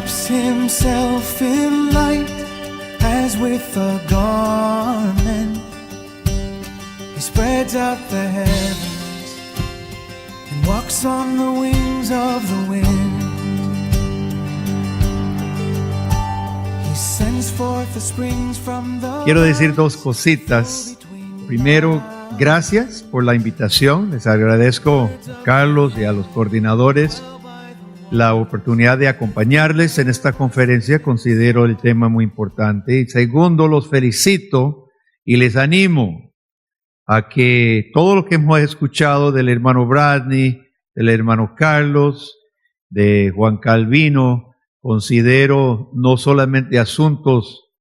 wraps himself in light as with a garment. He spreads out the heavens and walks on the wings of the wind. He sends forth the springs from the... Quiero decir dos cositas. Primero, gracias por la invitación. Les agradezco a Carlos y a los coordinadores la oportunidad de acompañarles en esta conferencia. Considero el tema muy importante. Y segundo, los felicito y les animo a que todo lo que hemos escuchado del hermano Bradley, del hermano Carlos, de Juan Calvino, considero no solamente asuntos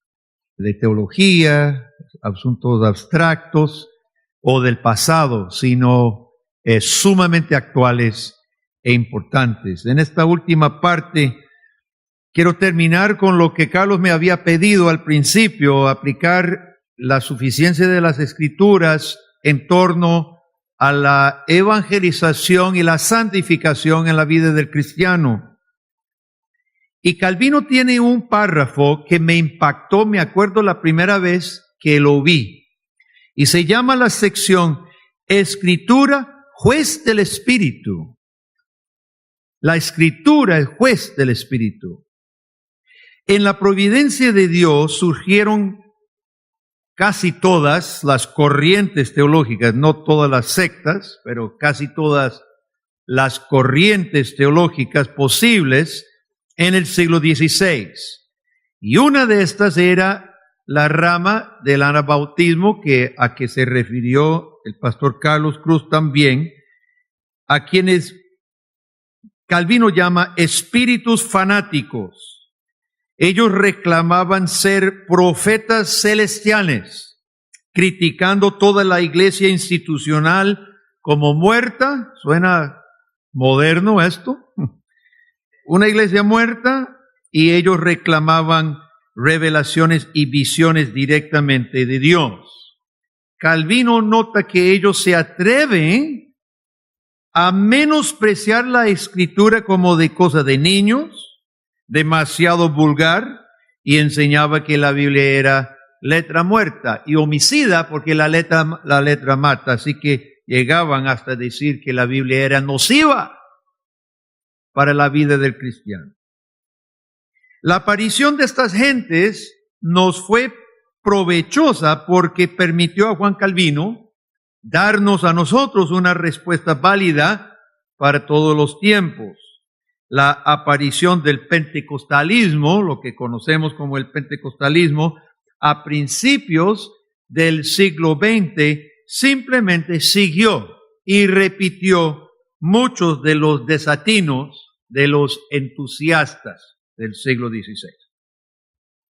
de teología, asuntos abstractos o del pasado, sino sumamente actuales e importantes. En esta última parte quiero terminar con lo que Carlos me había pedido al principio, aplicar la suficiencia de las Escrituras en torno a la evangelización y la santificación en la vida del cristiano. Y Calvino tiene un párrafo que me impactó, me acuerdo la primera vez que lo vi, y se llama la sección Escritura, juez del Espíritu. La Escritura es juez del Espíritu. En la providencia de Dios surgieron casi todas las corrientes teológicas, no todas las sectas, pero casi todas las corrientes teológicas posibles en el siglo XVI. Y una de estas era la rama del anabautismo a que se refirió el pastor Carlos Cruz también, a quienes Calvino llama espíritus fanáticos. Ellos reclamaban ser profetas celestiales, criticando toda la iglesia institucional como muerta. ¿Suena moderno esto? Una iglesia muerta, y ellos reclamaban revelaciones y visiones directamente de Dios. Calvino nota que ellos se atreven a menospreciar la Escritura como de cosa de niños, demasiado vulgar, y enseñaba que la Biblia era letra muerta y homicida porque la letra mata. Así que llegaban hasta decir que la Biblia era nociva para la vida del cristiano. La aparición de estas gentes nos fue provechosa porque permitió a Juan Calvino darnos a nosotros una respuesta válida para todos los tiempos. La aparición del pentecostalismo, lo que conocemos como el pentecostalismo, a principios del siglo XX, simplemente siguió y repitió muchos de los desatinos de los entusiastas del siglo XVI.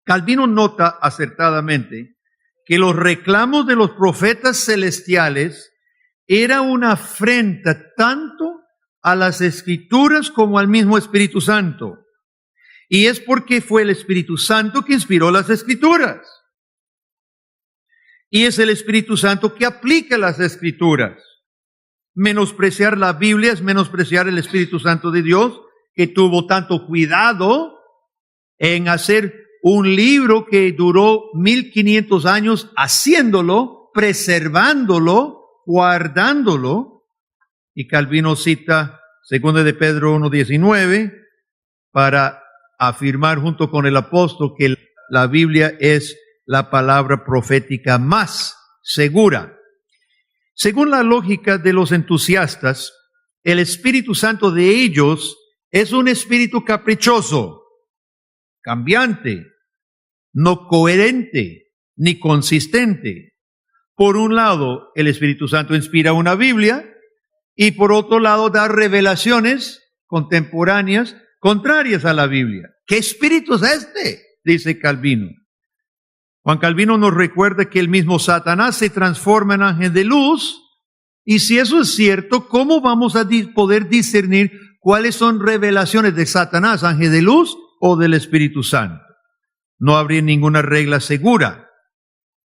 Calvino nota acertadamente que los reclamos de los profetas celestiales era una afrenta tanto a las Escrituras como al mismo Espíritu Santo. Y es porque fue el Espíritu Santo que inspiró las Escrituras. Y es el Espíritu Santo que aplica las Escrituras. Menospreciar la Biblia es menospreciar el Espíritu Santo de Dios, que tuvo tanto cuidado en hacer un libro que duró 1500 años haciéndolo, preservándolo, guardándolo. Y Calvino cita 2 de Pedro 1:19 para afirmar junto con el apóstol que la Biblia es la palabra profética más segura. Según la lógica de los entusiastas, el Espíritu Santo de ellos es un espíritu caprichoso, cambiante, no coherente ni consistente. Por un lado, el Espíritu Santo inspira una Biblia y por otro lado da revelaciones contemporáneas contrarias a la Biblia. ¿Qué espíritu es este?, dice Calvino. Juan Calvino nos recuerda que el mismo Satanás se transforma en ángel de luz, y si eso es cierto, ¿cómo vamos a poder discernir cuáles son revelaciones de Satanás, ángel de luz, o del Espíritu Santo? No habría ninguna regla segura.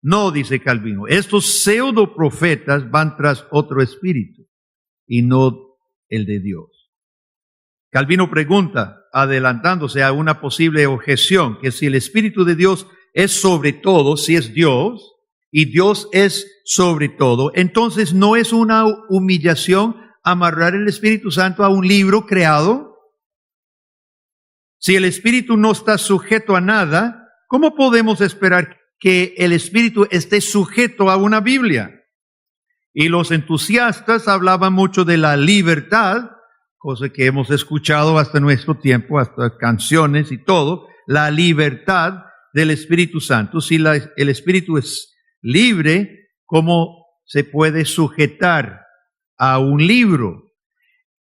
No, dice Calvino, estos pseudo profetas van tras otro espíritu y no el de Dios. Calvino pregunta, adelantándose a una posible objeción, que si el Espíritu de Dios es sobre todo, si es Dios, y Dios es sobre todo, entonces no es una humillación amarrar el Espíritu Santo a un libro creado. Si el Espíritu no está sujeto a nada, ¿cómo podemos esperar que el Espíritu esté sujeto a una Biblia? Y los entusiastas hablaban mucho de la libertad, cosa que hemos escuchado hasta nuestro tiempo, hasta canciones y todo, la libertad del Espíritu Santo. Si el Espíritu es libre, ¿cómo se puede sujetar a un libro?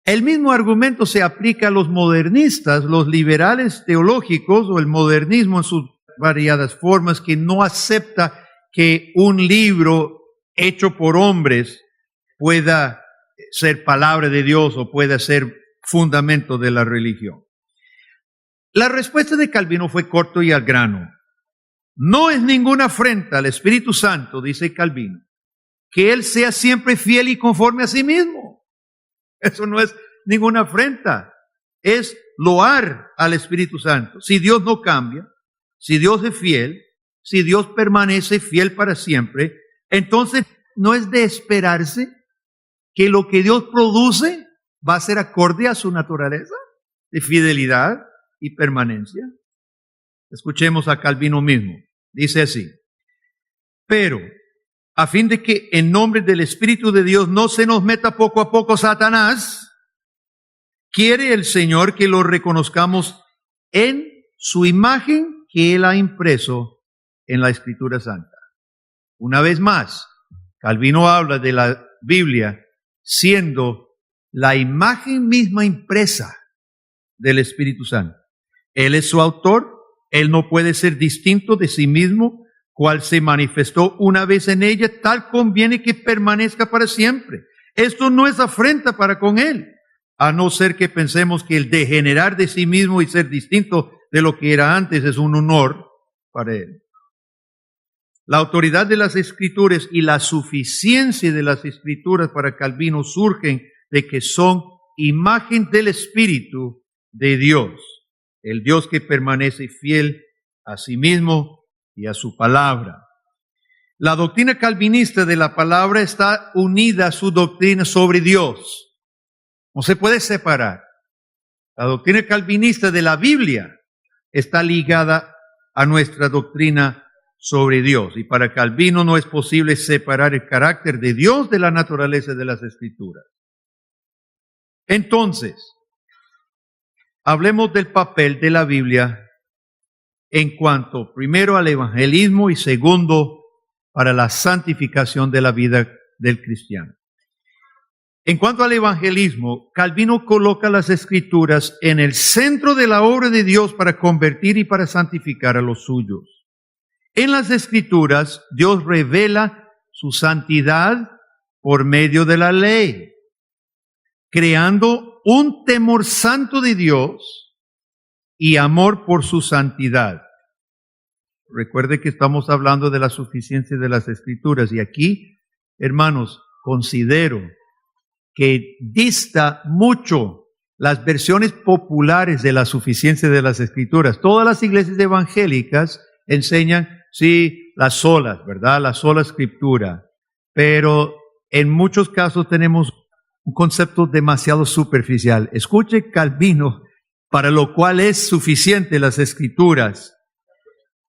El mismo argumento se aplica a los modernistas, los liberales teológicos o el modernismo en sus variadas formas, que no acepta que un libro hecho por hombres pueda ser palabra de Dios o pueda ser fundamento de la religión. La respuesta de Calvino fue corto y al grano. No es ninguna afrenta al Espíritu Santo, dice Calvino, que Él sea siempre fiel y conforme a sí mismo. Eso no es ninguna afrenta, es loar al Espíritu Santo. Si Dios no cambia, si Dios es fiel, si Dios permanece fiel para siempre, entonces no es de esperarse que lo que Dios produce va a ser acorde a su naturaleza de fidelidad y permanencia. Escuchemos a Calvino mismo. Dice así: pero a fin de que en nombre del Espíritu de Dios no se nos meta poco a poco Satanás, quiere el Señor que lo reconozcamos en su imagen que Él ha impreso en la Escritura Santa. Una vez más, Calvino habla de la Biblia siendo la imagen misma impresa del Espíritu Santo. Él es su autor, Él no puede ser distinto de sí mismo, cual se manifestó una vez en ella, tal conviene que permanezca para siempre. Esto no es afrenta para con Él, a no ser que pensemos que el degenerar de sí mismo y ser distinto de lo que era antes es un honor para Él. La autoridad de las Escrituras y la suficiencia de las Escrituras para Calvino surgen de que son imagen del Espíritu de Dios, el Dios que permanece fiel a sí mismo y a su palabra. La doctrina calvinista de la palabra está unida a su doctrina sobre Dios. No se puede separar. La doctrina calvinista de la Biblia está ligada a nuestra doctrina sobre Dios. Y para Calvino no es posible separar el carácter de Dios de la naturaleza de las Escrituras. Entonces, hablemos del papel de la Biblia en cuanto, primero, al evangelismo y segundo, para la santificación de la vida del cristiano. En cuanto al evangelismo, Calvino coloca las Escrituras en el centro de la obra de Dios para convertir y para santificar a los suyos. En las Escrituras, Dios revela su santidad por medio de la ley, creando un temor santo de Dios y amor por su santidad. Recuerde que estamos hablando de la suficiencia de las Escrituras y aquí, hermanos, considero que dista mucho las versiones populares de la suficiencia de las Escrituras. Todas las iglesias evangélicas enseñan, sí, las solas, ¿verdad? La sola Escritura. Pero en muchos casos tenemos un concepto demasiado superficial. Escuche Calvino, para lo cual es suficiente las Escrituras.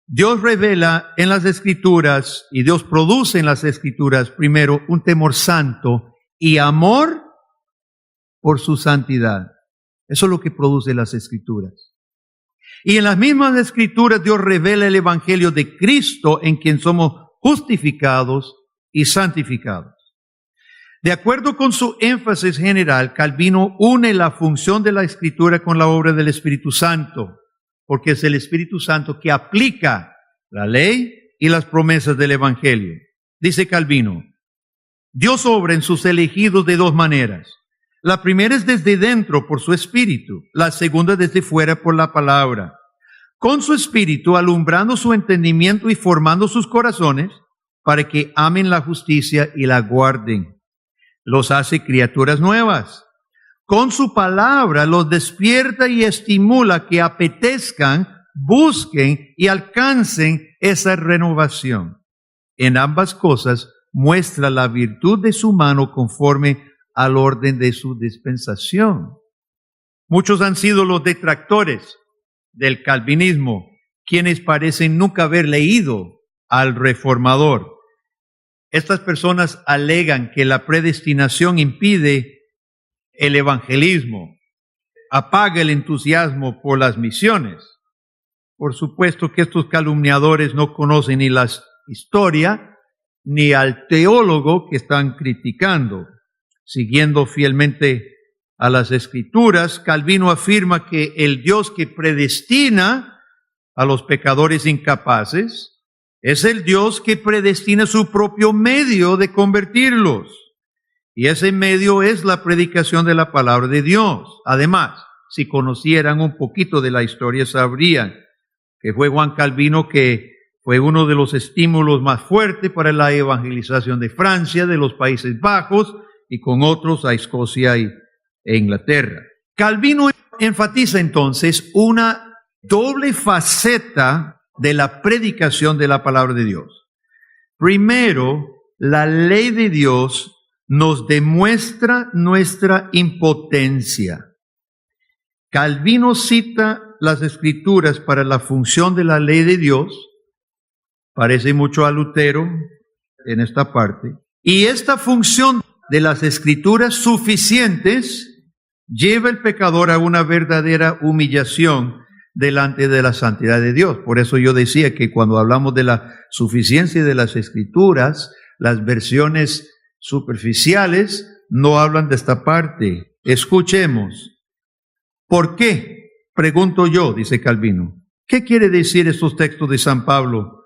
Dios revela en las Escrituras y Dios produce en las Escrituras, primero, un temor santo y amor por su santidad. Eso es lo que produce las Escrituras. Y en las mismas Escrituras Dios revela el Evangelio de Cristo, en quien somos justificados y santificados. De acuerdo con su énfasis general, Calvino une la función de la Escritura con la obra del Espíritu Santo, porque es el Espíritu Santo que aplica la ley y las promesas del Evangelio. Dice Calvino: Dios obra en sus elegidos de dos maneras. La primera es desde dentro por su Espíritu, la segunda desde fuera por la palabra. Con su Espíritu alumbrando su entendimiento y formando sus corazones para que amen la justicia y la guarden. Los hace criaturas nuevas. con su palabra los despierta y estimula que apetezcan, busquen y alcancen esa renovación. En ambas cosas muestra la virtud de su mano conforme al orden de su dispensación. Muchos han sido los detractores del calvinismo, quienes parecen nunca haber leído al reformador. Estas personas alegan que la predestinación impide el evangelismo, apaga el entusiasmo por las misiones. Por supuesto que estos calumniadores no conocen ni la historia ni al teólogo que están criticando. Siguiendo fielmente a las Escrituras, Calvino afirma que el Dios que predestina a los pecadores incapaces es el Dios que predestina su propio medio de convertirlos. Y ese medio es la predicación de la palabra de Dios. Además, si conocieran un poquito de la historia, sabrían que fue Juan Calvino que fue uno de los estímulos más fuertes para la evangelización de Francia, de los Países Bajos y con otros a Escocia e Inglaterra. Calvino enfatiza entonces una doble faceta de la predicación de la palabra de Dios. Primero, la ley de Dios nos demuestra nuestra impotencia. Calvino cita las Escrituras para la función de la ley de Dios. Parece mucho a Lutero en esta parte. Y esta función de las Escrituras suficientes lleva al pecador a una verdadera humillación delante de la santidad de Dios. Por eso yo decía que cuando hablamos de la suficiencia de las Escrituras, las versiones superficiales no hablan de esta parte. Escuchemos. ¿Por qué? Pregunto yo, dice Calvino. ¿Qué quiere decir estos textos de San Pablo?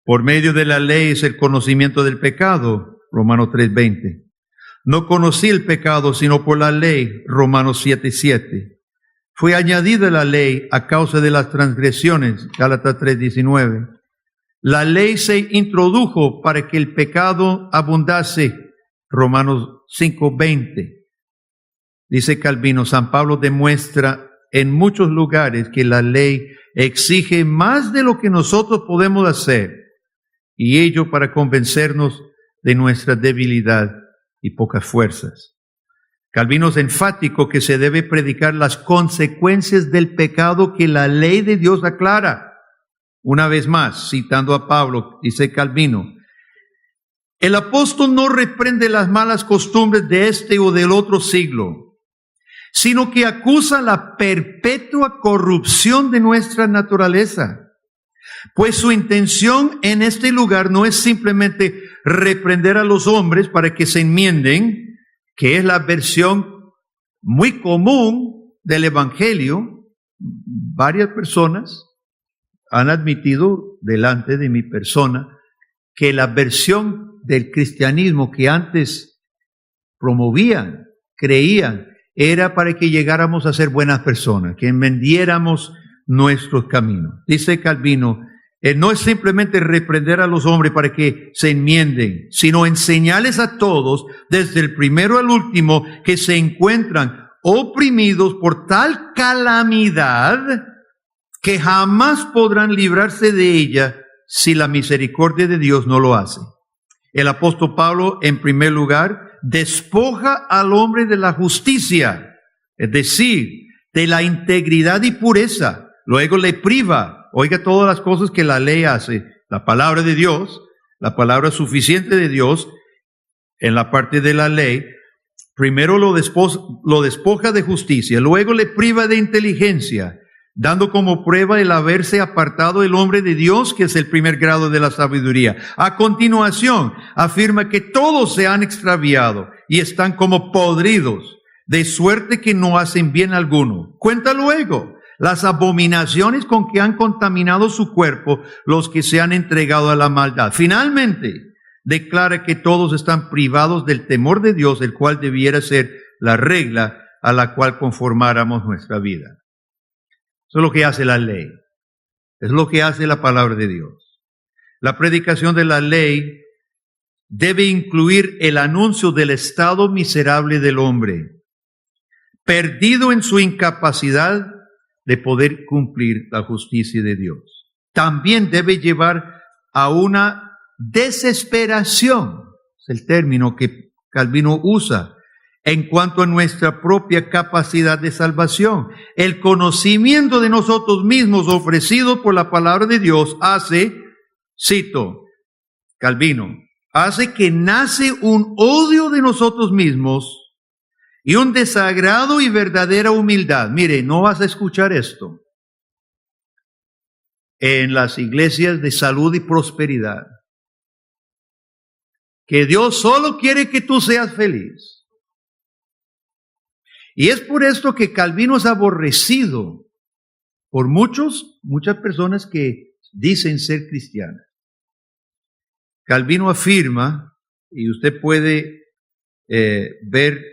Por medio de la ley es el conocimiento del pecado, Romanos 3:20. No conocí el pecado sino por la ley, Romanos 7:7. Fue añadida la ley a causa de las transgresiones, Gálatas 3:19. La ley se introdujo para que el pecado abundase, Romanos 5:20. Dice Calvino, San Pablo demuestra en muchos lugares que la ley exige más de lo que nosotros podemos hacer, y ello para convencernos de nuestra debilidad y pocas fuerzas. Calvino es enfático que se debe predicar las consecuencias del pecado que la ley de Dios aclara. Una vez más, citando a Pablo, dice Calvino, el apóstol no reprende las malas costumbres de este o del otro siglo, sino que acusa la perpetua corrupción de nuestra naturaleza. Pues su intención en este lugar no es simplemente reprender a los hombres para que se enmienden, que es la versión muy común del Evangelio. Varias personas han admitido delante de mi persona que la versión del cristianismo que antes promovían, creían, era para que llegáramos a ser buenas personas, que enmendiéramos nuestros caminos. Dice Calvino, no es simplemente reprender a los hombres para que se enmienden, sino enseñarles a todos, desde el primero al último, que se encuentran oprimidos por tal calamidad que jamás podrán librarse de ella si la misericordia de Dios no lo hace. El apóstol Pablo, en primer lugar, despoja al hombre de la justicia, es decir, de la integridad y pureza. Luego le priva, oiga todas las cosas que la ley hace, la palabra de Dios, la palabra suficiente de Dios, en la parte de la ley, primero lo despoja de justicia, luego le priva de inteligencia, dando como prueba el haberse apartado el hombre de Dios, que es el primer grado de la sabiduría. A continuación, afirma que todos se han extraviado y están como podridos, de suerte que no hacen bien alguno. Cuenta luego las abominaciones con que han contaminado su cuerpo los que se han entregado a la maldad. Finalmente, declara que todos están privados del temor de Dios, el cual debiera ser la regla a la cual conformáramos nuestra vida. Eso es lo que hace la ley. Es lo que hace la palabra de Dios. La predicación de la ley debe incluir el anuncio del estado miserable del hombre. perdido en su incapacidad de poder cumplir la justicia de Dios. También debe llevar a una desesperación, es el término que Calvino usa, en cuanto a nuestra propia capacidad de salvación. El conocimiento de nosotros mismos ofrecido por la palabra de Dios hace, cito Calvino, hace que nace un odio de nosotros mismos y un desagrado y verdadera humildad. Mire, no vas a escuchar esto en las iglesias de salud y prosperidad. Que Dios solo quiere que tú seas feliz. Y es por esto que Calvino es aborrecido por muchas personas que dicen ser cristianas. Calvino afirma, y usted puede ver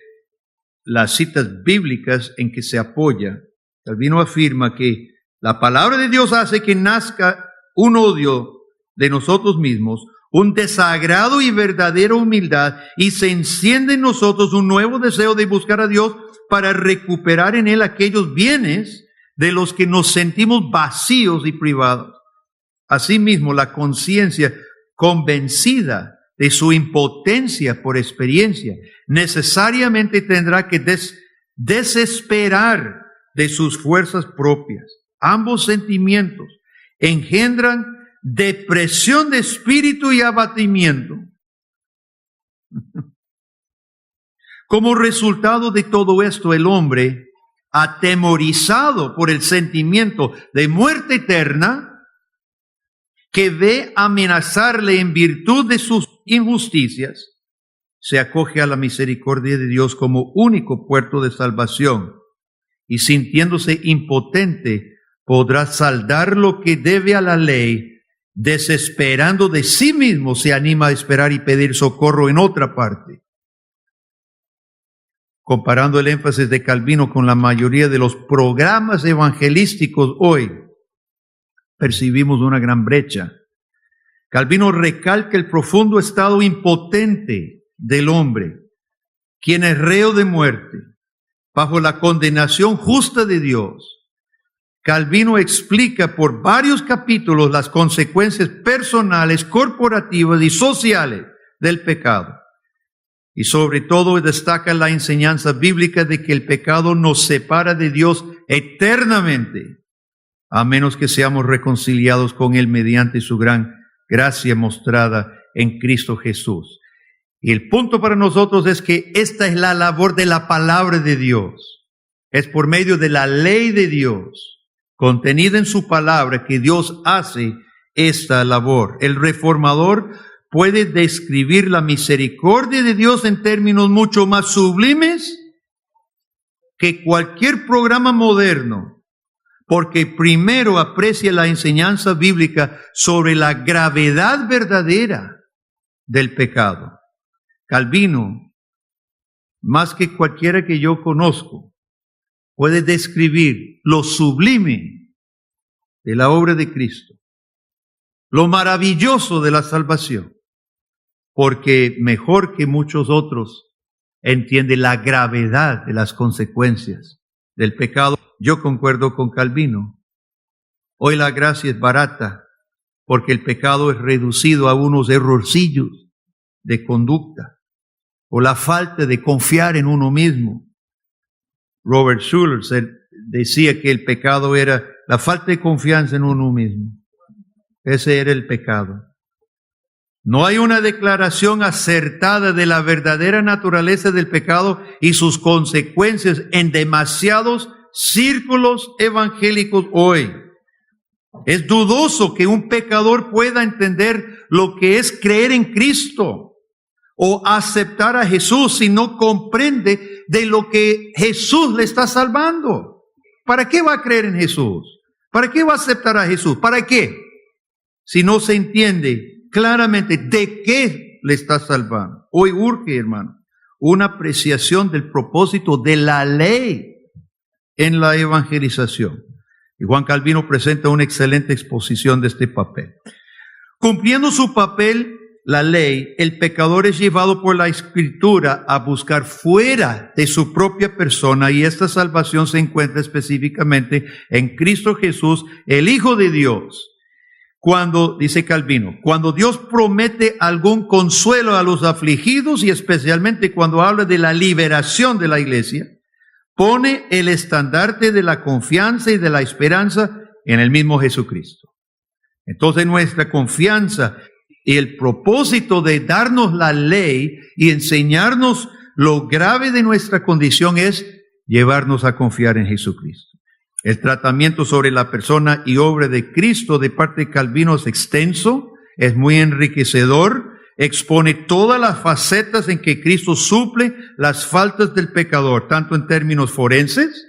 las citas bíblicas en que se apoya. Calvino afirma que la palabra de Dios hace que nazca un odio de nosotros mismos, un desagrado y verdadera humildad, y se enciende en nosotros un nuevo deseo de buscar a Dios para recuperar en Él aquellos bienes de los que nos sentimos vacíos y privados. Asimismo, la conciencia convencida de su impotencia por experiencia necesariamente tendrá que desesperar de sus fuerzas propias. Ambos sentimientos engendran depresión de espíritu y abatimiento. Como resultado de todo esto, el hombre, atemorizado por el sentimiento de muerte eterna, que ve amenazarle en virtud de sus injusticias, se acoge a la misericordia de Dios como único puerto de salvación, y sintiéndose impotente, podrá saldar lo que debe a la ley. Desesperando de sí mismo, se anima a esperar y pedir socorro en otra parte. Comparando el énfasis de Calvino con la mayoría de los programas evangelísticos hoy, percibimos una gran brecha. Calvino recalca el profundo estado impotente del hombre, quien es reo de muerte, bajo la condenación justa de Dios. Calvino explica por varios capítulos las consecuencias personales, corporativas y sociales del pecado. Y sobre todo destaca la enseñanza bíblica de que el pecado nos separa de Dios eternamente, a menos que seamos reconciliados con Él mediante su gran gracia mostrada en Cristo Jesús. Y el punto para nosotros es que esta es la labor de la palabra de Dios. Es por medio de la ley de Dios, contenida en su palabra, que Dios hace esta labor. El reformador puede describir la misericordia de Dios en términos mucho más sublimes que cualquier programa moderno, porque primero aprecia la enseñanza bíblica sobre la gravedad verdadera del pecado. Calvino, más que cualquiera que yo conozco, puede describir lo sublime de la obra de Cristo, lo maravilloso de la salvación, porque mejor que muchos otros entiende la gravedad de las consecuencias del pecado. Yo concuerdo con Calvino. Hoy la gracia es barata porque el pecado es reducido a unos errorcillos de conducta o la falta de confiar en uno mismo. Robert Schuller decía que el pecado era la falta de confianza en uno mismo. Ese era el pecado. No hay una declaración acertada de la verdadera naturaleza del pecado y sus consecuencias en demasiados círculos evangélicos hoy. Es dudoso que un pecador pueda entender lo que es creer en Cristo o aceptar a Jesús si no comprende de lo que Jesús le está salvando. ¿Para qué va a creer en Jesús? ¿Para qué va a aceptar a Jesús? ¿Para qué? Si no se entiende claramente de qué le está salvando. Hoy urge, hermano, una apreciación del propósito de la ley en la evangelización. Y Juan Calvino presenta una excelente exposición de este papel. Cumpliendo su papel la ley, el pecador es llevado por la Escritura a buscar fuera de su propia persona, y esta salvación se encuentra específicamente en Cristo Jesús, el Hijo de Dios. Cuando, dice Calvino, cuando Dios promete algún consuelo a los afligidos, y especialmente cuando habla de la liberación de la iglesia, pone el estandarte de la confianza y de la esperanza en el mismo Jesucristo. Entonces nuestra confianza y el propósito de darnos la ley y enseñarnos lo grave de nuestra condición es llevarnos a confiar en Jesucristo. El tratamiento sobre la persona y obra de Cristo de parte de Calvino es extenso, es muy enriquecedor, expone todas las facetas en que Cristo suple las faltas del pecador, tanto en términos forenses,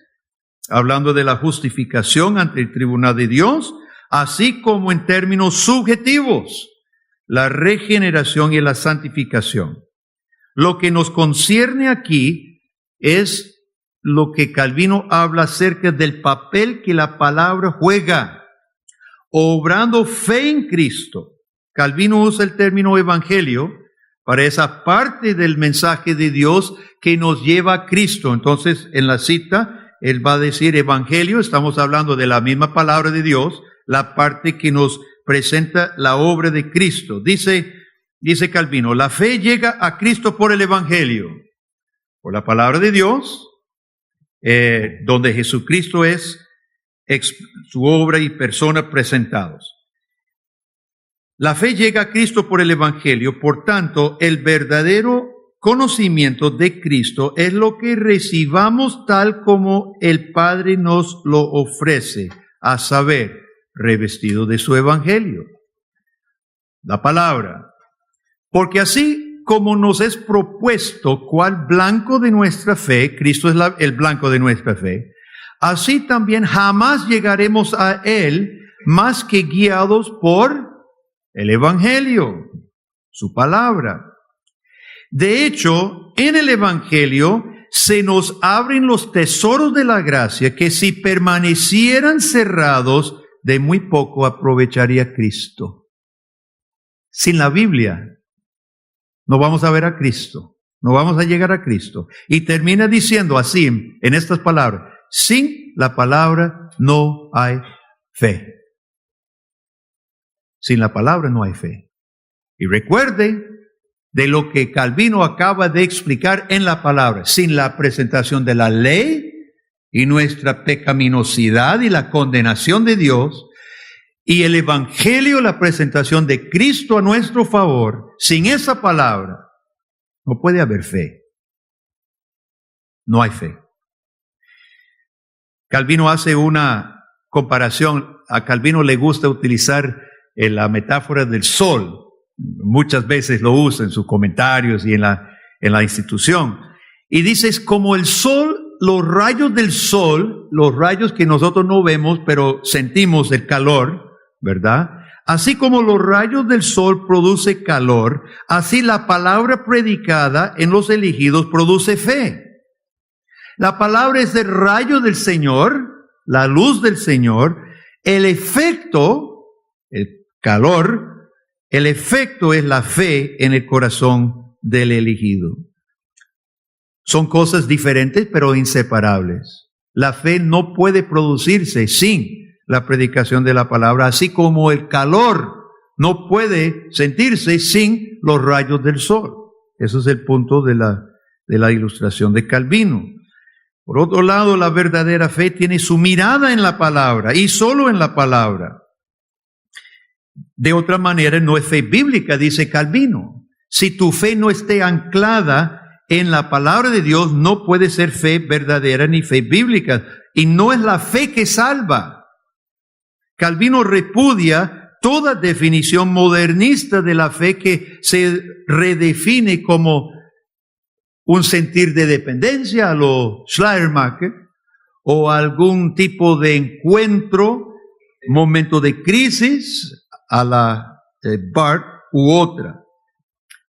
hablando de la justificación ante el tribunal de Dios, así como en términos subjetivos, la regeneración y la santificación. Lo que nos concierne aquí es lo que Calvino habla acerca del papel que la palabra juega, obrando fe en Cristo. Calvino usa el término evangelio para esa parte del mensaje de Dios que nos lleva a Cristo. Entonces, en la cita, él va a decir evangelio, estamos hablando de la misma palabra de Dios, la parte que nos presenta la obra de Cristo. Dice Calvino, la fe llega a Cristo por el evangelio, por la palabra de Dios, donde Jesucristo es su obra y persona presentados. La fe llega a Cristo por el evangelio, por tanto, el verdadero conocimiento de Cristo es lo que recibamos tal como el Padre nos lo ofrece, a saber, revestido de su evangelio, la palabra. Porque así como nos es propuesto cuál blanco de nuestra fe, Cristo es el blanco de nuestra fe, así también jamás llegaremos a Él más que guiados por el evangelio, su palabra. De hecho, en el evangelio se nos abren los tesoros de la gracia que si permanecieran cerrados, de muy poco aprovecharía Cristo. Sin la Biblia, no vamos a ver a Cristo, no vamos a llegar a Cristo. Y termina diciendo así, en estas palabras, sin la palabra no hay fe. Sin la palabra no hay fe. Y recuerde de lo que Calvino acaba de explicar en la palabra, sin la presentación de la ley y nuestra pecaminosidad y la condenación de Dios, y el evangelio, la presentación de Cristo a nuestro favor, sin esa palabra, no puede haber fe. No hay fe. Calvino hace una comparación. A Calvino le gusta utilizar la metáfora del sol. Muchas veces lo usa en sus comentarios y en la institución. Y dice, es como el sol, los rayos del sol, los rayos que nosotros no vemos, pero sentimos el calor, ¿verdad? Así como los rayos del sol produce calor, así la palabra predicada en los elegidos produce fe. La palabra es el rayo del Señor, la luz del Señor. El efecto, el calor, el efecto es la fe en el corazón del elegido. Son cosas diferentes, pero inseparables. La fe no puede producirse sin la predicación de la palabra, así como el calor no puede sentirse sin los rayos del sol. Ese es el punto de la ilustración de Calvino. Por otro lado, la verdadera fe tiene su mirada en la palabra y solo en la palabra. De otra manera, no es fe bíblica, dice Calvino. Si tu fe no esté anclada en la palabra de Dios, no puede ser fe verdadera ni fe bíblica. Y no es la fe que salva. Calvino repudia toda definición modernista de la fe que se redefine como un sentir de dependencia a lo Schleiermacher o algún tipo de encuentro, momento de crisis a la Barth u otra.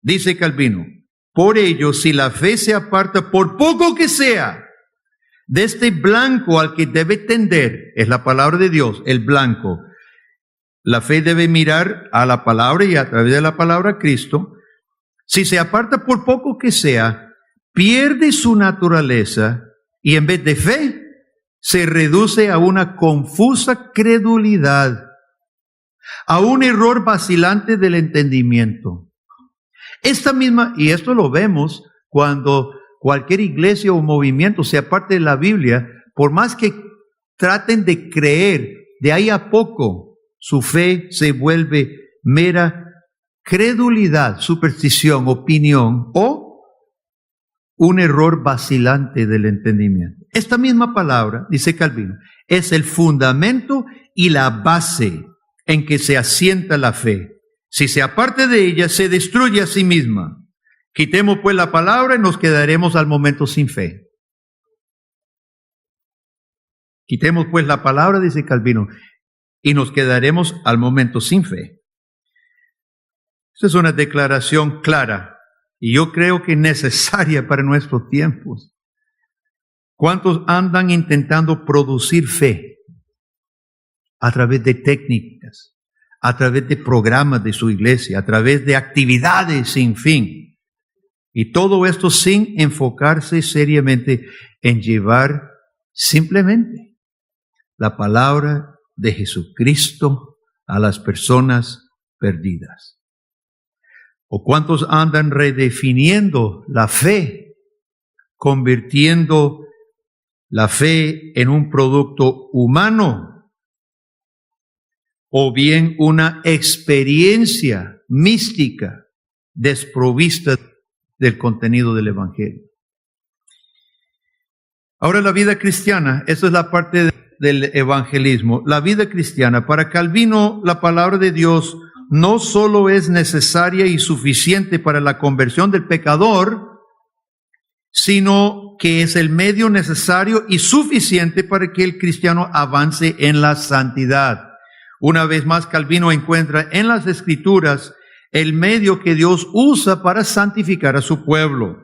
Dice Calvino, por ello, si la fe se aparta, por poco que sea, de este blanco al que debe tender, es la palabra de Dios, el blanco, La fe debe mirar a la palabra y a través de la palabra a Cristo. Si se aparta por poco que sea, pierde su naturaleza y en vez de fe, se reduce a una confusa credulidad, a un error vacilante del entendimiento. Y esto lo vemos cuando cualquier iglesia o movimiento se aparte de la Biblia, por más que traten de creer, de ahí a poco su fe se vuelve mera credulidad, superstición, opinión o un error vacilante del entendimiento. Esta misma palabra, dice Calvino, es el fundamento y la base en que se asienta la fe. Si se aparte de ella, se destruye a sí misma. Quitemos pues la palabra y nos quedaremos al momento sin fe. Quitemos pues la palabra, dice Calvino, y nos quedaremos al momento sin fe. Esta es una declaración clara y yo creo que necesaria para nuestros tiempos. ¿Cuántos andan intentando producir fe a través de técnicas, a través de programas de su iglesia, a través de actividades sin fin? Y todo esto sin enfocarse seriamente en llevar simplemente la palabra de Jesucristo a las personas perdidas. ¿O cuántos andan redefiniendo la fe, convirtiendo la fe en un producto humano o bien una experiencia mística desprovista del contenido del Evangelio? Ahora la vida cristiana, esa es la parte del evangelismo. La vida cristiana, para Calvino, la palabra de Dios no solo es necesaria y suficiente para la conversión del pecador, sino que es el medio necesario y suficiente para que el cristiano avance en la santidad. Una vez más, Calvino encuentra en las Escrituras el medio que Dios usa para santificar a su pueblo.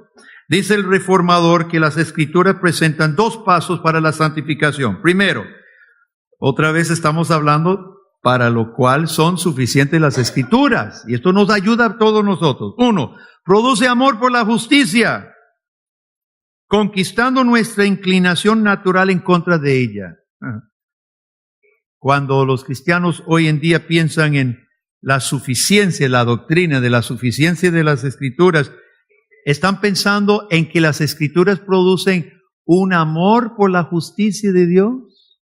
Dice el reformador que las Escrituras presentan dos pasos para la santificación. Primero, otra vez estamos hablando para lo cual son suficientes las Escrituras. Y esto nos ayuda a todos nosotros. Uno, produce amor por la justicia, conquistando nuestra inclinación natural en contra de ella. Cuando los cristianos hoy en día piensan en la suficiencia, la doctrina de la suficiencia de las Escrituras, están pensando en que las Escrituras producen un amor por la justicia de Dios.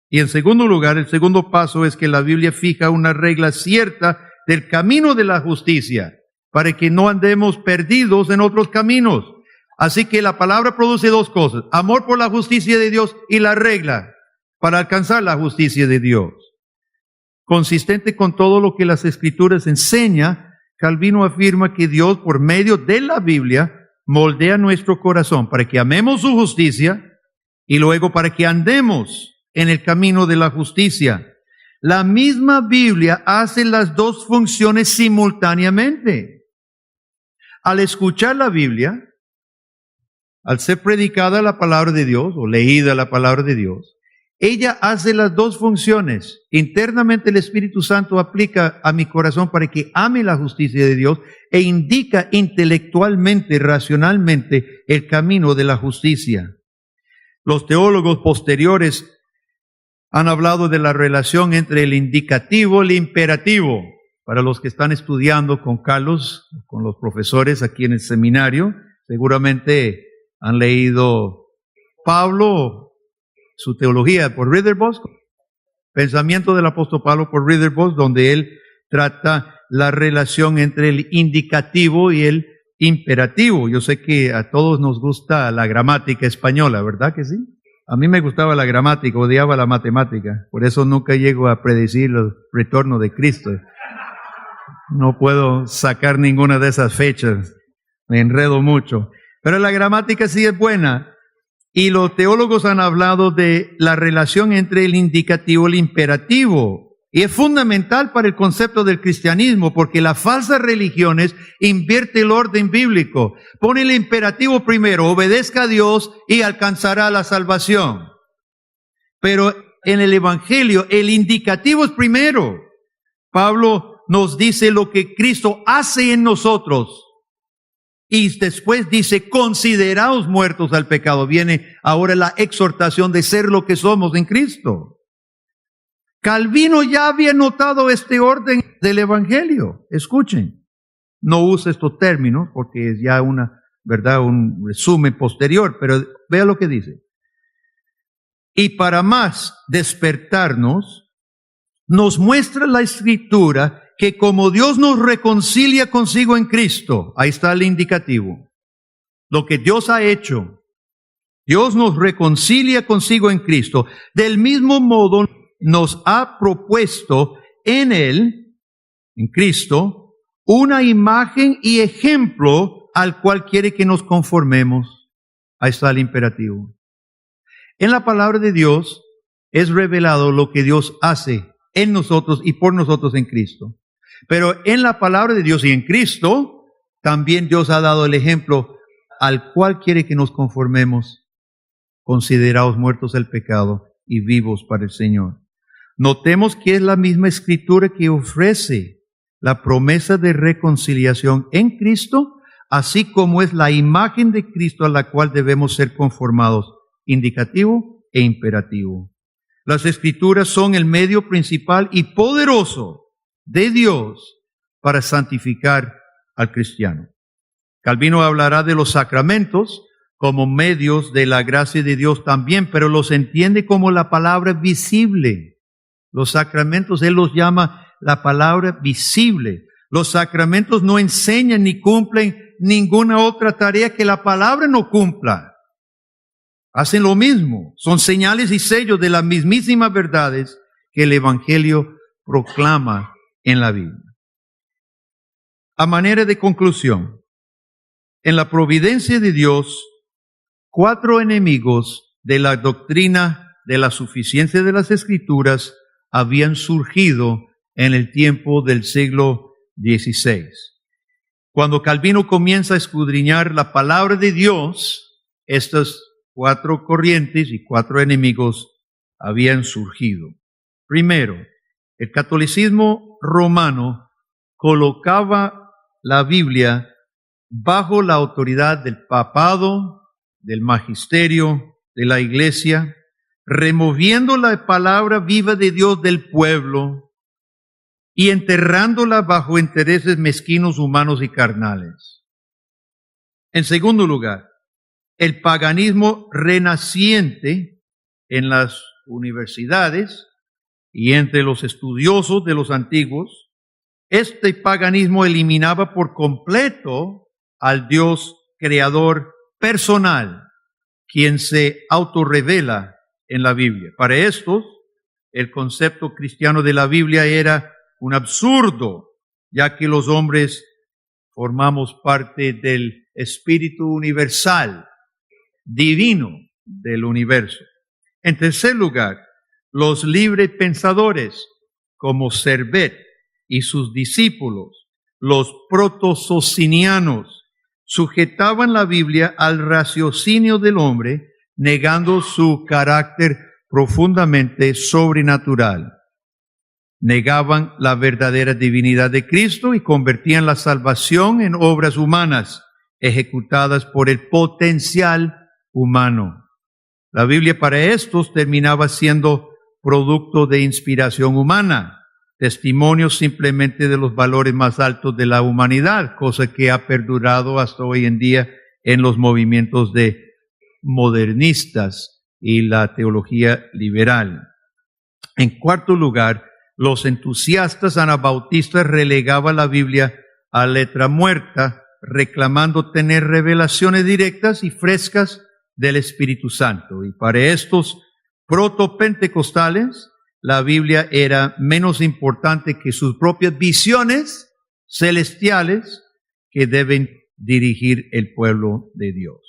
Y en segundo lugar, el segundo paso es que la Biblia fija una regla cierta del camino de la justicia, para que no andemos perdidos en otros caminos. Así que la palabra produce dos cosas: amor por la justicia de Dios y la regla para alcanzar la justicia de Dios. Consistente con todo lo que las Escrituras enseña, Calvino afirma que Dios, por medio de la Biblia, moldea nuestro corazón para que amemos su justicia y luego para que andemos en el camino de la justicia. La misma Biblia hace las dos funciones simultáneamente. Al escuchar la Biblia, al ser predicada la palabra de Dios o leída la palabra de Dios, ella hace las dos funciones. Internamente el Espíritu Santo aplica a mi corazón para que ame la justicia de Dios e indica intelectualmente, racionalmente el camino de la justicia. Los teólogos posteriores han hablado de la relación entre el indicativo y el imperativo. Para los que están estudiando con Carlos, con los profesores aquí en el seminario, seguramente han leído Pablo, su teología por Ridderbos, pensamiento del apóstol Pablo por Ridderbos, donde él trata la relación entre el indicativo y el imperativo. Yo sé que a todos nos gusta la gramática española, ¿verdad que sí? A mí me gustaba la gramática, odiaba la matemática, por eso nunca llego a predecir el retorno de Cristo. No puedo sacar ninguna de esas fechas, me enredo mucho. Pero la gramática sí es buena. Y los teólogos han hablado de la relación entre el indicativo y el imperativo. Y es fundamental para el concepto del cristianismo, porque las falsas religiones invierten el orden bíblico. Pone el imperativo primero: obedezca a Dios y alcanzará la salvación. Pero en el Evangelio, el indicativo es primero. Pablo nos dice lo que Cristo hace en nosotros. Y después dice, consideraos muertos al pecado. Viene ahora la exhortación de ser lo que somos en Cristo. Calvino ya había notado este orden del Evangelio. Escuchen, no use estos términos porque es ya un resumen posterior, pero vea lo que dice. Y para más despertarnos, nos muestra la Escritura que como Dios nos reconcilia consigo en Cristo, ahí está el indicativo, lo que Dios ha hecho, Dios nos reconcilia consigo en Cristo, del mismo modo nos ha propuesto en Él, en Cristo, una imagen y ejemplo al cual quiere que nos conformemos. Ahí está el imperativo. En la palabra de Dios es revelado lo que Dios hace en nosotros y por nosotros en Cristo. Pero en la palabra de Dios y en Cristo, también Dios ha dado el ejemplo al cual quiere que nos conformemos, considerados muertos al pecado y vivos para el Señor. Notemos que es la misma Escritura que ofrece la promesa de reconciliación en Cristo, así como es la imagen de Cristo a la cual debemos ser conformados, indicativo e imperativo. Las Escrituras son el medio principal y poderoso de Dios para santificar al cristiano. Calvino hablará de los sacramentos como medios de la gracia de Dios también, pero los entiende como la palabra visible. Los sacramentos, él los llama la palabra visible. Los sacramentos no enseñan ni cumplen ninguna otra tarea que la palabra no cumpla. Hacen lo mismo. Son señales y sellos de las mismísimas verdades que el Evangelio proclama en la Biblia. A manera de conclusión, en la providencia de Dios, 4 enemigos de la doctrina de la suficiencia de las Escrituras habían surgido en el tiempo del siglo XVI. Cuando Calvino comienza a escudriñar la palabra de Dios, estas 4 corrientes y 4 enemigos habían surgido. Primero, el catolicismo romano colocaba la Biblia bajo la autoridad del papado, del magisterio, de la iglesia, removiendo la palabra viva de Dios del pueblo y enterrándola bajo intereses mezquinos, humanos y carnales. En segundo lugar, el paganismo renaciente en las universidades y entre los estudiosos de los antiguos. Este paganismo eliminaba por completo al Dios creador personal, quien se autorrevela en la Biblia. Para estos, el concepto cristiano de la Biblia era un absurdo, ya que los hombres formamos parte del espíritu universal, divino del universo. En tercer lugar, los libres pensadores como Servet y sus discípulos, los protosocinianos, sujetaban la Biblia al raciocinio del hombre, negando su carácter profundamente sobrenatural. Negaban la verdadera divinidad de Cristo y convertían la salvación en obras humanas, ejecutadas por el potencial humano. La Biblia para estos terminaba siendo producto de inspiración humana, testimonio simplemente de los valores más altos de la humanidad, cosa que ha perdurado hasta hoy en día en los movimientos de modernistas y la teología liberal. En cuarto lugar, los entusiastas anabautistas relegaban la Biblia a letra muerta, reclamando tener revelaciones directas y frescas del Espíritu Santo. Y para estos protopentecostales, la Biblia era menos importante que sus propias visiones celestiales que deben dirigir el pueblo de Dios.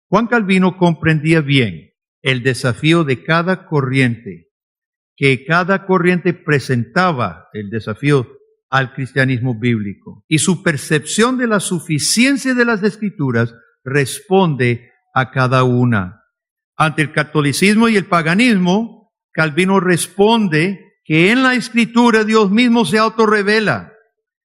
Juan Calvino comprendía bien el desafío de cada corriente, que cada corriente presentaba el desafío al cristianismo bíblico. Y su percepción de la suficiencia de las Escrituras responde a cada una. Ante el catolicismo y el paganismo, Calvino responde que en la Escritura Dios mismo se autorrevela,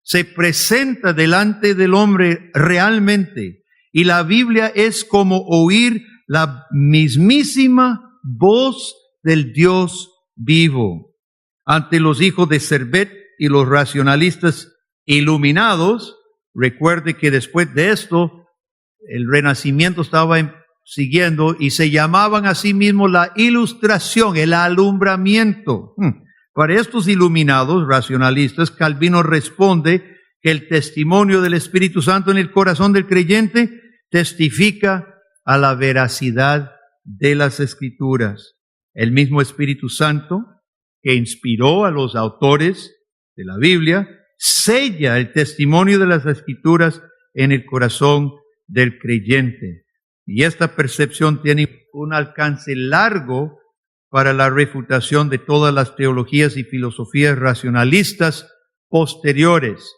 se presenta delante del hombre realmente, y la Biblia es como oír la mismísima voz del Dios vivo. Ante los hijos de Servet y los racionalistas iluminados, recuerde que después de esto, el Renacimiento estaba siguiendo y se llamaban a sí mismos la ilustración, el alumbramiento. Para estos iluminados racionalistas, Calvino responde que el testimonio del Espíritu Santo en el corazón del creyente testifica a la veracidad de las Escrituras. El mismo Espíritu Santo que inspiró a los autores de la Biblia sella el testimonio de las Escrituras en el corazón del creyente. Y esta percepción tiene un alcance largo para la refutación de todas las teologías y filosofías racionalistas posteriores.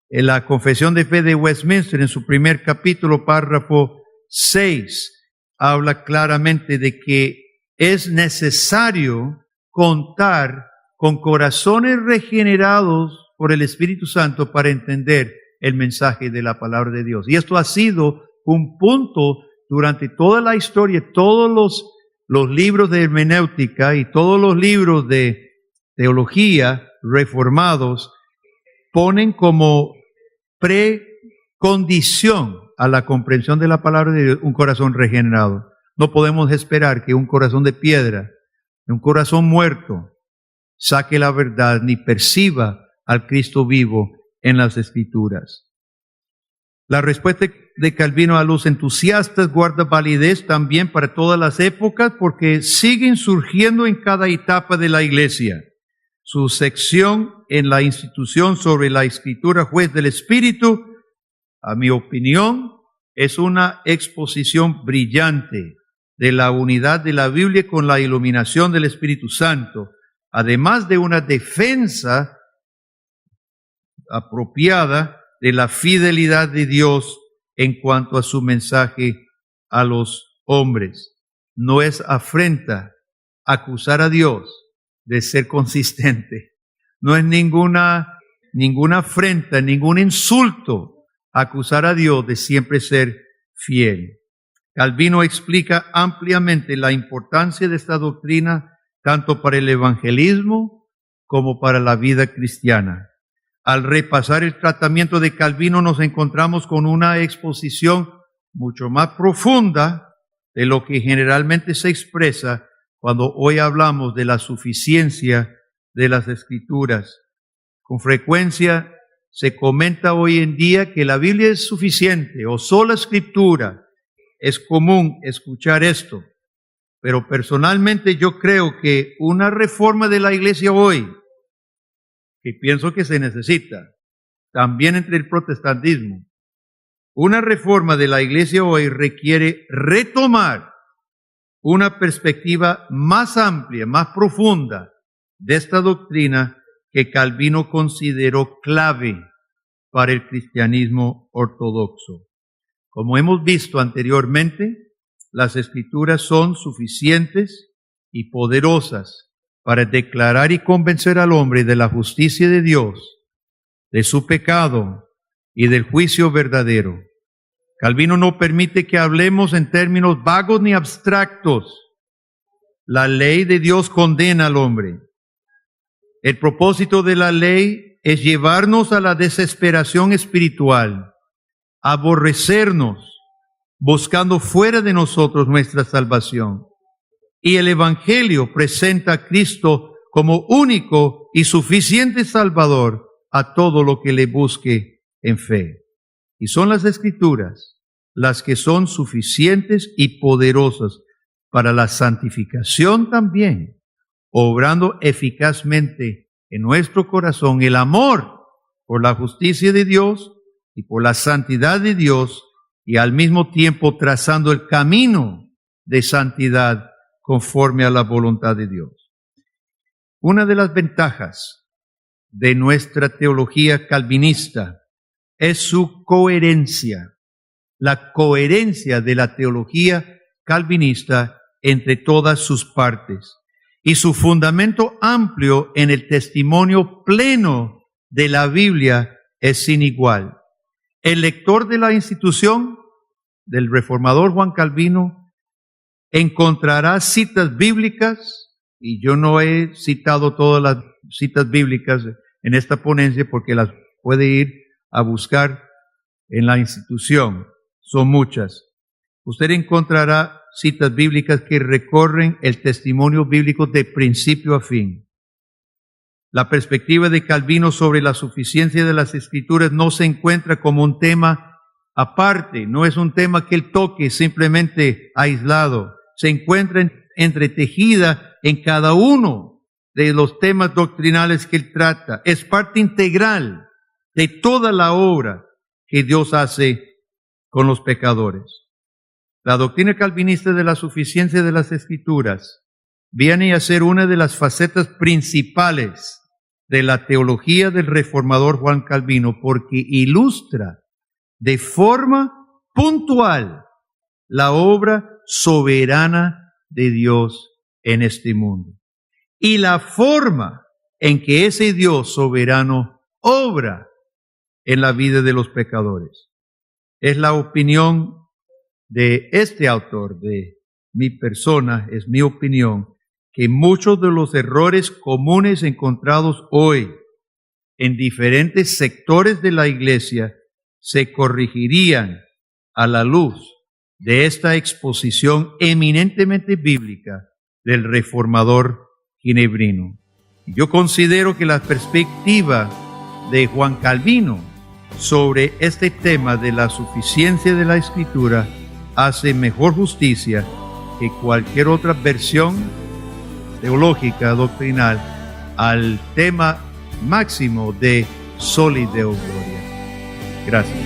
En la Confesión de Fe de Westminster, en su primer capítulo, párrafo 6, habla claramente de que es necesario contar con corazones regenerados por el Espíritu Santo para entender el mensaje de la palabra de Dios. Y esto ha sido un punto durante toda la historia, todos los libros de hermenéutica y todos los libros de teología reformados ponen como precondición a la comprensión de la palabra de Dios un corazón regenerado. No podemos esperar que un corazón de piedra, un corazón muerto, saque la verdad ni perciba al Cristo vivo en las Escrituras. La respuesta de Calvino a los entusiastas guarda validez también para todas las épocas porque siguen surgiendo en cada etapa de la Iglesia. Su sección en la institución sobre la Escritura Juez del Espíritu, a mi opinión, es una exposición brillante de la unidad de la Biblia con la iluminación del Espíritu Santo, además de una defensa apropiada de la fidelidad de Dios en cuanto a su mensaje a los hombres. No es afrenta acusar a Dios de ser consistente. No es ninguna afrenta, ningún insulto acusar a Dios de siempre ser fiel. Calvino explica ampliamente la importancia de esta doctrina tanto para el evangelismo como para la vida cristiana. Al repasar el tratamiento de Calvino nos encontramos con una exposición mucho más profunda de lo que generalmente se expresa cuando hoy hablamos de la suficiencia de las Escrituras. Con frecuencia se comenta hoy en día que la Biblia es suficiente o sola Escritura. Es común escuchar esto, pero personalmente yo creo que una reforma de la Iglesia hoy, que pienso que se necesita, también entre el protestantismo, una reforma de la Iglesia hoy requiere retomar una perspectiva más amplia, más profunda de esta doctrina que Calvino consideró clave para el cristianismo ortodoxo. Como hemos visto anteriormente, las Escrituras son suficientes y poderosas para declarar y convencer al hombre de la justicia de Dios, de su pecado y del juicio verdadero. Calvino no permite que hablemos en términos vagos ni abstractos. La ley de Dios condena al hombre. El propósito de la ley es llevarnos a la desesperación espiritual, aborrecernos, buscando fuera de nosotros nuestra salvación. Y el Evangelio presenta a Cristo como único y suficiente Salvador a todo lo que le busque en fe. Y son las Escrituras las que son suficientes y poderosas para la santificación también, obrando eficazmente en nuestro corazón el amor por la justicia de Dios y por la santidad de Dios, y al mismo tiempo trazando el camino de santidad conforme a la voluntad de Dios. Una de las ventajas de nuestra teología calvinista es su coherencia, la coherencia de la teología calvinista entre todas sus partes. y su fundamento amplio en el testimonio pleno de la Biblia es sin igual. El lector de la institución del reformador Juan Calvino encontrará citas bíblicas, y yo no he citado todas las citas bíblicas en esta ponencia porque las puede ir a buscar en la institución. Son muchas. Usted encontrará citas bíblicas que recorren el testimonio bíblico de principio a fin. La perspectiva de Calvino sobre la suficiencia de las Escrituras no se encuentra como un tema aparte, no es un tema que él toque simplemente aislado. Se encuentra entretejida en cada uno de los temas doctrinales que él trata. Es parte integral de toda la obra que Dios hace con los pecadores. La doctrina calvinista de la suficiencia de las Escrituras viene a ser una de las facetas principales de la teología del reformador Juan Calvino, porque ilustra de forma puntual la obra soberana de Dios en este mundo y la forma en que ese Dios soberano obra en la vida de los pecadores. Es la opinión de este autor, de mi persona, es mi opinión, que muchos de los errores comunes encontrados hoy en diferentes sectores de la iglesia se corregirían a la luz de esta exposición eminentemente bíblica del reformador ginebrino. Yo considero que la perspectiva de Juan Calvino sobre este tema de la suficiencia de la Escritura hace mejor justicia que cualquier otra versión teológica, doctrinal, al tema máximo de Soli Deo Gloria. Gracias.